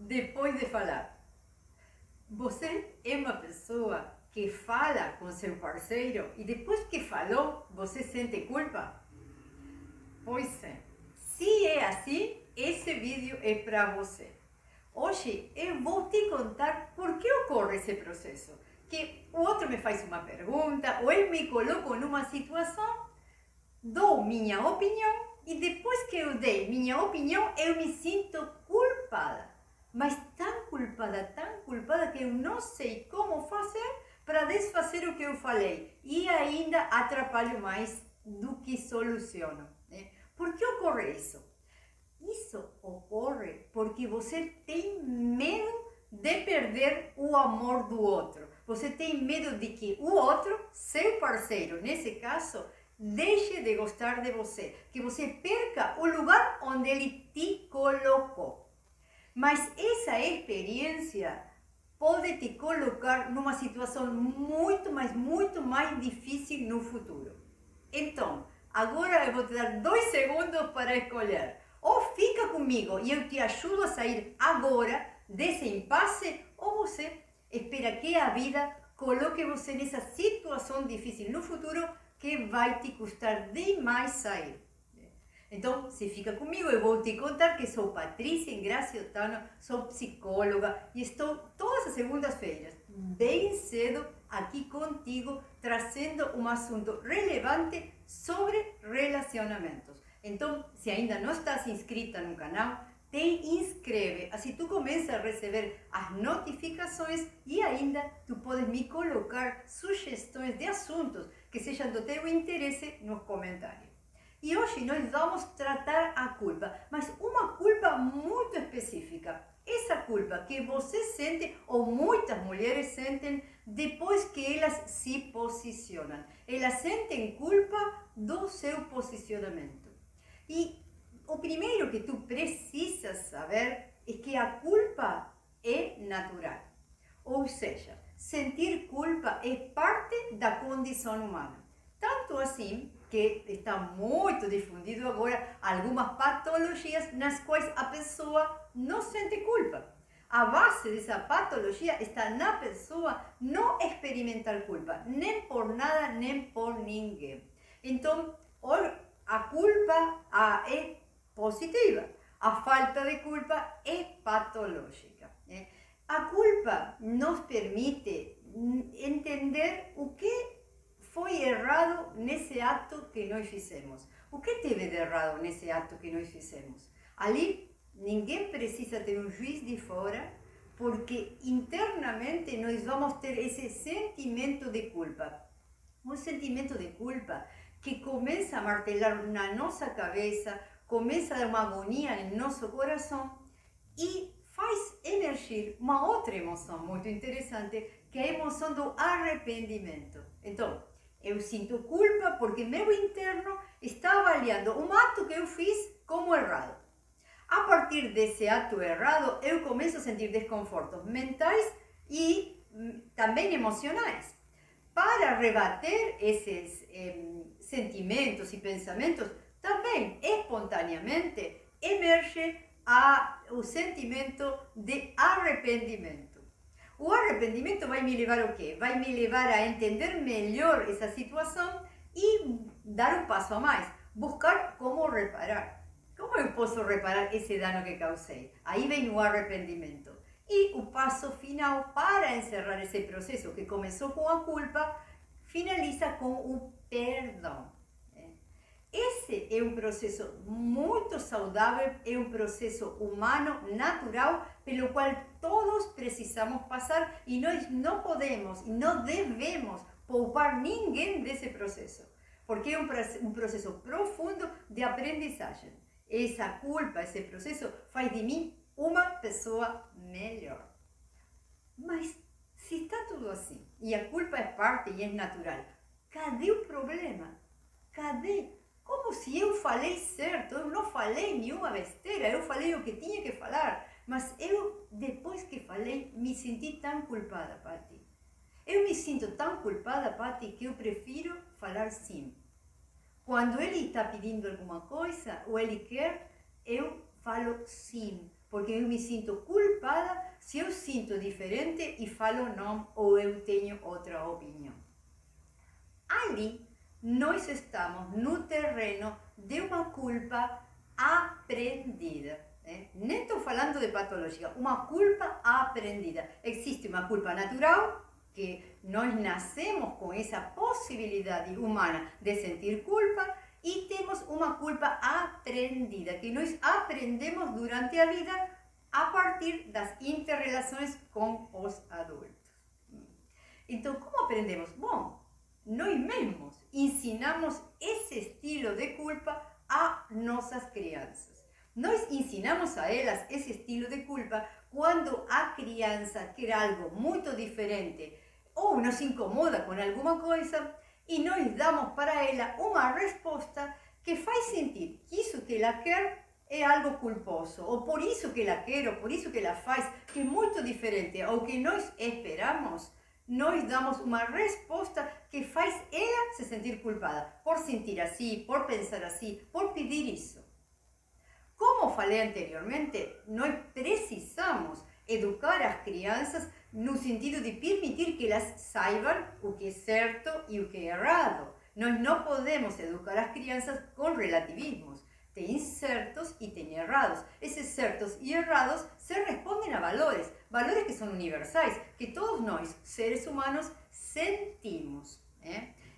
depois de falar. Você é uma pessoa que fala com seu parceiro e depois que falou, você sente culpa? Pois é. Se é assim, esse vídeo é para você. Hoje eu vou te contar por que ocorre esse processo. Que o outro me faz uma pergunta ou ele me coloca numa situação, dou minha opinião e depois que eu dei minha opinião, eu me sinto culpada. Mas tão culpada que eu não sei como fazer para desfazer o que eu falei. E ainda atrapalho mais do que soluciono. Né? Por que ocorre isso? Isso ocorre porque você tem medo de perder o amor do outro. Você tem medo de que o outro, seu parceiro, nesse caso, deixe de gostar de você, que você perca o lugar onde ele te colocou. Mas essa experiência pode te colocar numa situação muito mais difícil no futuro. Então, agora eu vou te dar 2 segundos para escolher. Ou fica comigo e eu te ajudo a sair agora desse impasse, ou você espera que a vida coloque você nessa situação difícil no futuro que vai te custar demais sair. Então, se fica comigo, eu vou te contar que sou Patrícia Ingracia Ottano, sou psicóloga e estou todas as segundas-feiras, bem cedo, aqui contigo, trazendo um assunto relevante sobre relacionamentos. Então, se ainda não estás inscrita no canal, te inscreve, assim tu começas a receber as notificações e ainda tu podes me colocar sugestões de assuntos que sejam do teu interesse nos comentários. E hoje nós vamos tratar a culpa, mas uma culpa muito específica. Essa culpa que você sente, ou muitas mulheres sentem, depois que elas se posicionam. Elas sentem culpa do seu posicionamento. E o primeiro que tu precisas saber é que a culpa é natural. Ou seja, sentir culpa é parte da condição humana. Tanto assim que está muito difundido agora algumas patologias nas quais a pessoa não sente culpa. A base dessa patologia está na pessoa não experimentar culpa, nem por nada, nem por ninguém. Então, a culpa é positiva, a falta de culpa é patológica. Né? A culpa nos permite entender o que foi errado nesse ato que nós fizemos. O que teve de errado nesse ato que nós fizemos? Ali, ninguém precisa ter um juiz de fora, porque internamente nós vamos ter esse sentimento de culpa. Um sentimento de culpa que começa a martelar na nossa cabeça, começa a dar uma agonia em nosso coração e faz emergir uma outra emoção muito interessante, que é a emoção do arrependimento. Então, eu sinto culpa porque meu interno está avaliando um ato que eu fiz como errado. A partir desse ato errado, eu começo a sentir desconfortos mentais e também emocionais. Para rebater esses sentimentos e pensamentos, também espontaneamente emerge o sentimento de arrependimento. O arrependimento vai me levar ao quê? Vai me levar a entender melhor essa situação e dar um passo a mais, buscar como reparar. Como eu posso reparar esse dano que causei? Aí vem o arrependimento. E o passo final para encerrar esse processo que começou com a culpa, finaliza com o perdão. Esse é um processo muito saudável, é um processo humano, natural, pelo qual todos precisamos passar e nós não podemos e não devemos poupar ninguém desse processo, porque é um processo profundo de aprendizagem. Essa culpa, esse processo faz de mim uma pessoa melhor. Mas se está tudo assim e a culpa é parte e é natural, cadê o problema? Cadê? Como se eu falei certo, eu não falei nenhuma besteira, eu falei o que tinha que falar, mas eu, depois que falei, me senti tão culpada, Pati. Eu me sinto tão culpada, Pati, que eu prefiro falar sim. Quando ele está pedindo alguma coisa, ou ele quer, eu falo sim, porque eu me sinto culpada se eu sinto diferente e falo não ou eu tenho outra opinião. Ali, nós estamos no terreno de uma culpa aprendida. Nem estou falando de patologia, uma culpa aprendida. Existe uma culpa natural, que nós nascemos com essa possibilidade humana de sentir culpa, e temos uma culpa aprendida, que nós aprendemos durante a vida a partir das interrelações com os adultos. Então, como aprendemos? Bom, nós mesmos ensinamos esse estilo de culpa a nossas crianças. Nós ensinamos a elas esse estilo de culpa quando a criança quer algo muito diferente ou nos incomoda com alguma coisa e nós damos para ela uma resposta que faz sentir que isso que ela quer é algo culposo, ou por isso que ela quer, ou por isso que ela faz, que é muito diferente ao que nós esperamos. Nós damos uma resposta que faz ela se sentir culpada por sentir assim, por pensar assim, por pedir isso. Como falei anteriormente, nós precisamos educar as crianças no sentido de permitir que elas saibam o que é certo e o que é errado. Nós não podemos educar as crianças com relativismos. Tem certos e tem errados. Esses certos e errados se respondem a valores, valores que são universais, que todos nós, seres humanos, sentimos.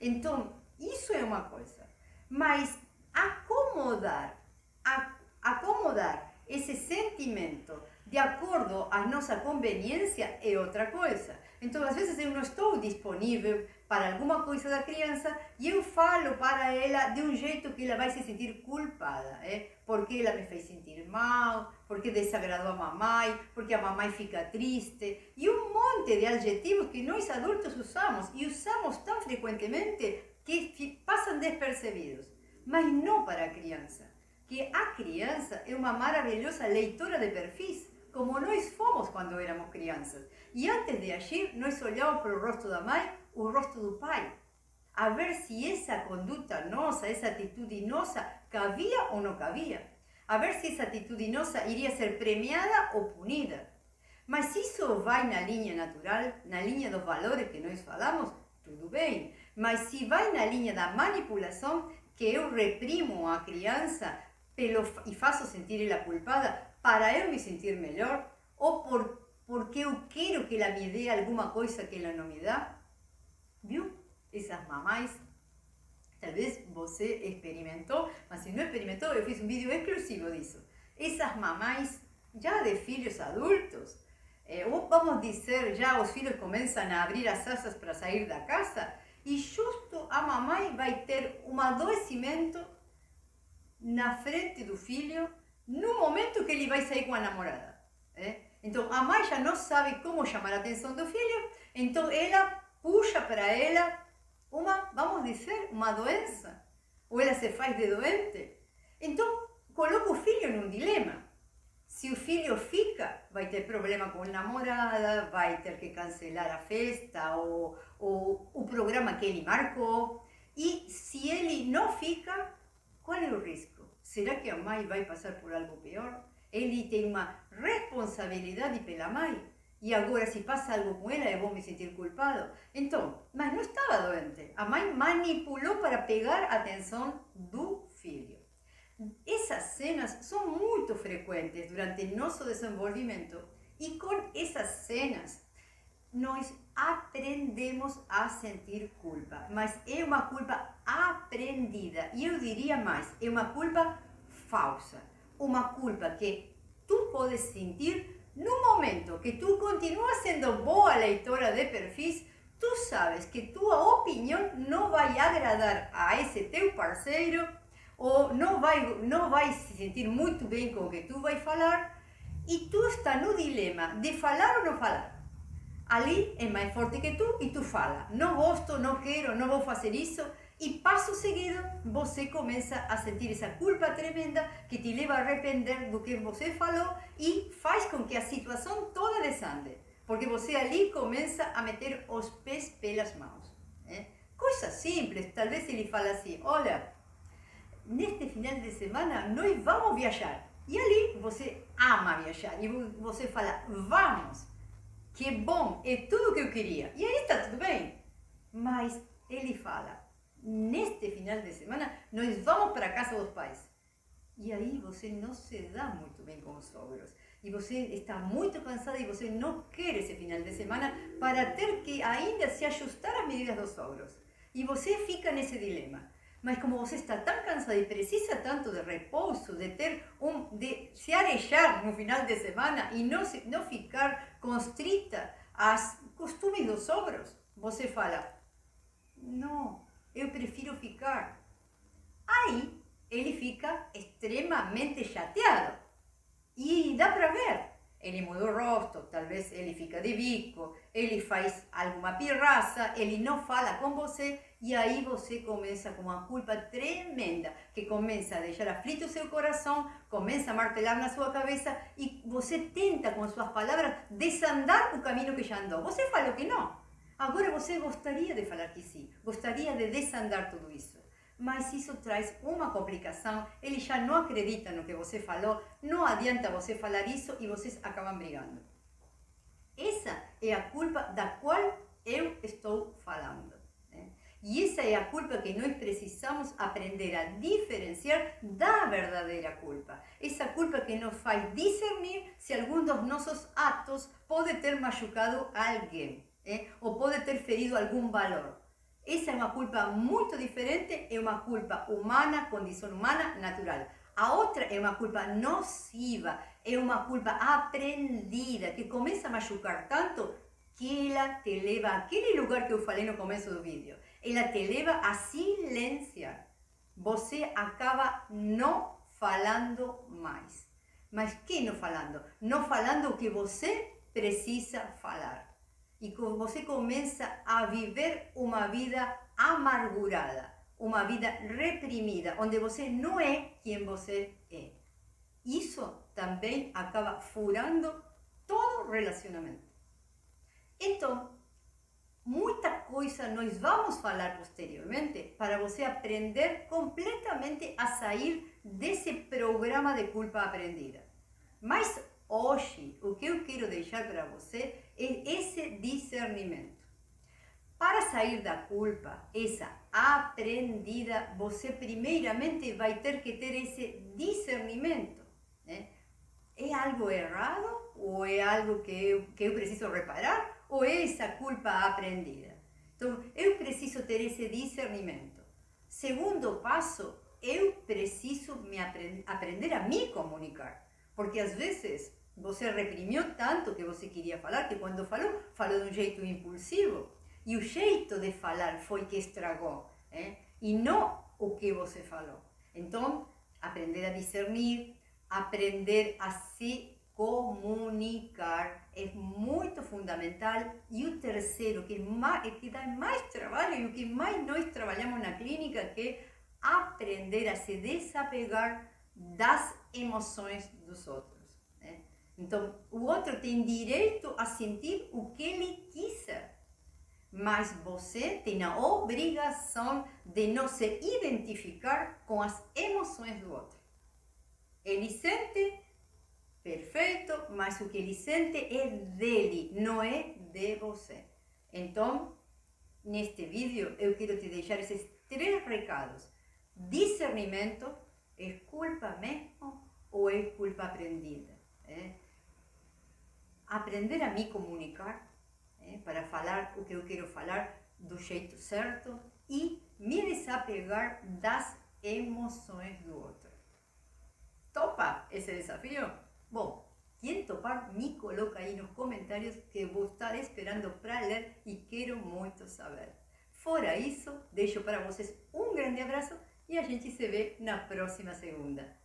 Então, isso é uma coisa. Mas acomodar esse sentimento de acordo à nossa conveniência é outra coisa. Então, às vezes eu não estou disponível para alguma coisa da criança e eu falo para ela de um jeito que ela vai se sentir culpada, porque ela me fez sentir mal, porque desagradou a mamãe, porque a mamãe fica triste, e um monte de adjetivos que nós adultos usamos, e usamos tão frequentemente que passam despercebidos, mas não para a criança, que a criança é uma maravilhosa leitora de perfis, como nós fomos quando éramos crianças. E antes de agir, nós olhávamos para o rosto da mãe, o rosto do pai, a ver se essa conduta nossa, essa atitude nossa, cabia ou não cabia. A ver se essa atitude nossa iria ser premiada ou punida. Mas se isso vai na linha natural, na linha dos valores que nós falamos, tudo bem. Mas se vai na linha da manipulação, que eu reprimo a criança e faço sentir ela culpada para eu me sentir melhor, ou porque eu quero que ela me dê alguma coisa que ela não me dá, viu? Essas mamães, talvez você experimentou, mas se não experimentou, eu fiz um vídeo exclusivo disso. Essas mamães já de filhos adultos, ou vamos dizer, já os filhos começam a abrir as asas para sair da casa, e justo a mamãe vai ter um adoecimento na frente do filho, no momento que ele vai sair com a namorada. Então, a mãe já não sabe como chamar a atenção do filho, então ela puxa para ela vamos dizer, uma doença, ou ela se faz de doente. Então, coloca o filho num dilema. Se o filho fica, vai ter problema com a namorada, vai ter que cancelar a festa ou o programa que ele marcou. E se ele não fica, qual é o risco? Será que a mãe vai passar por algo pior? Ele tem uma responsabilidade pela mãe. E agora, se passa algo com ela, eu vou me sentir culpado. Então, mas não estava doente. A mãe manipulou para pegar a atenção do filho. Essas cenas são muito frequentes durante nosso desenvolvimento. E com essas cenas, nós aprendemos a sentir culpa. Mas é uma culpa aprendida. E eu diria mais, é uma culpa falsa. Uma culpa que tu podes sentir no momento que tu continuas sendo boa leitora de perfis, tu sabes que tua opinião não vai agradar a esse teu parceiro, ou não vai se sentir muito bem com o que tu vai falar, e tu está no dilema de falar ou não falar. Ali é mais forte que tu e tu fala, não gosto, não quero, não vou fazer isso, e passo seguido você começa a sentir essa culpa tremenda que te leva a arrepender do que você falou e faz com que a situação toda desande, porque você ali começa a meter os pés pelas mãos. Coisa simples, talvez ele fala assim, olha, neste final de semana nós vamos viajar. E ali você ama viajar e você fala, vamos, que bom, é tudo o que eu queria. E aí está tudo bem. Mas ele fala, neste final de semana, nós vamos para a casa dos pais. E aí você não se dá muito bem com os sogros. E você está muito cansada e você não quer esse final de semana para ter que ainda se ajustar às medidas dos sogros. E você fica nesse dilema. Mas como você está tão cansada e precisa tanto de repouso, de se arejar no final de semana e não ficar constrita aos costumes dos sogros, você fala, não, eu prefiro ficar. Aí ele fica extremamente chateado. E dá para ver. Ele muda o rosto, talvez ele fica de bico, ele faz alguma pirraça, ele não fala com você e aí você começa com uma culpa tremenda que começa a deixar aflito o seu coração, começa a martelar na sua cabeça e você tenta com suas palavras desandar o caminho que já andou. Você falou que não. Agora você gostaria de falar que sim, gostaria de desandar tudo isso. Mas isso traz uma complicação, ele já não acredita no que você falou, não adianta você falar isso e vocês acabam brigando. Essa é a culpa da qual eu estou falando. Né? E essa é a culpa que nós precisamos aprender a diferenciar da verdadeira culpa. Essa culpa que nos faz discernir se algum dos nossos atos pode ter machucado alguém, ou pode ter ferido algum valor. Essa é uma culpa muito diferente, é uma culpa humana, condição humana, natural. A outra é uma culpa nociva, é uma culpa aprendida, que começa a machucar tanto que ela te leva àquele lugar que eu falei no começo do vídeo. Ela te leva a silenciar. Você acaba não falando mais. Mas que não falando? Não falando o que você precisa falar. E você começa a viver uma vida amargurada, uma vida reprimida, onde você não é quem você é. Isso também acaba furando todo relacionamento. Então, muita coisa nós vamos falar posteriormente para você aprender completamente a sair desse programa de culpa aprendida. Mas hoje, o que eu quero deixar para você é esse discernimento. Para sair da culpa, essa aprendida, você primeiramente vai ter que ter esse discernimento. Né? É algo errado ou é algo que eu preciso reparar ou é essa culpa aprendida? Então, eu preciso ter esse discernimento. Segundo passo, eu preciso aprender a me comunicar. Porque às vezes você reprimiu tanto que você queria falar, que quando falou de um jeito impulsivo. E o jeito de falar foi que estragou, e não o que você falou. Então, aprender a discernir, aprender a se comunicar é muito fundamental. E o terceiro, que dá mais trabalho e o que mais nós trabalhamos na clínica, que é aprender a se desapegar das emoções dos outros. Então, o outro tem direito a sentir o que ele quiser, mas você tem a obrigação de não se identificar com as emoções do outro. Ele sente, perfeito, mas o que ele sente é dele, não é de você. Então, neste vídeo, eu quero te deixar esses 3 recados. Discernimento, é culpa mesmo ou é culpa aprendida? Aprender a me comunicar, para falar o que eu quero falar do jeito certo e me desapegar das emoções do outro. Topa esse desafio? Bom, quem topar, me coloca aí nos comentários que eu vou estar esperando para ler e quero muito saber. Fora isso, deixo para vocês um grande abraço e a gente se vê na próxima segunda.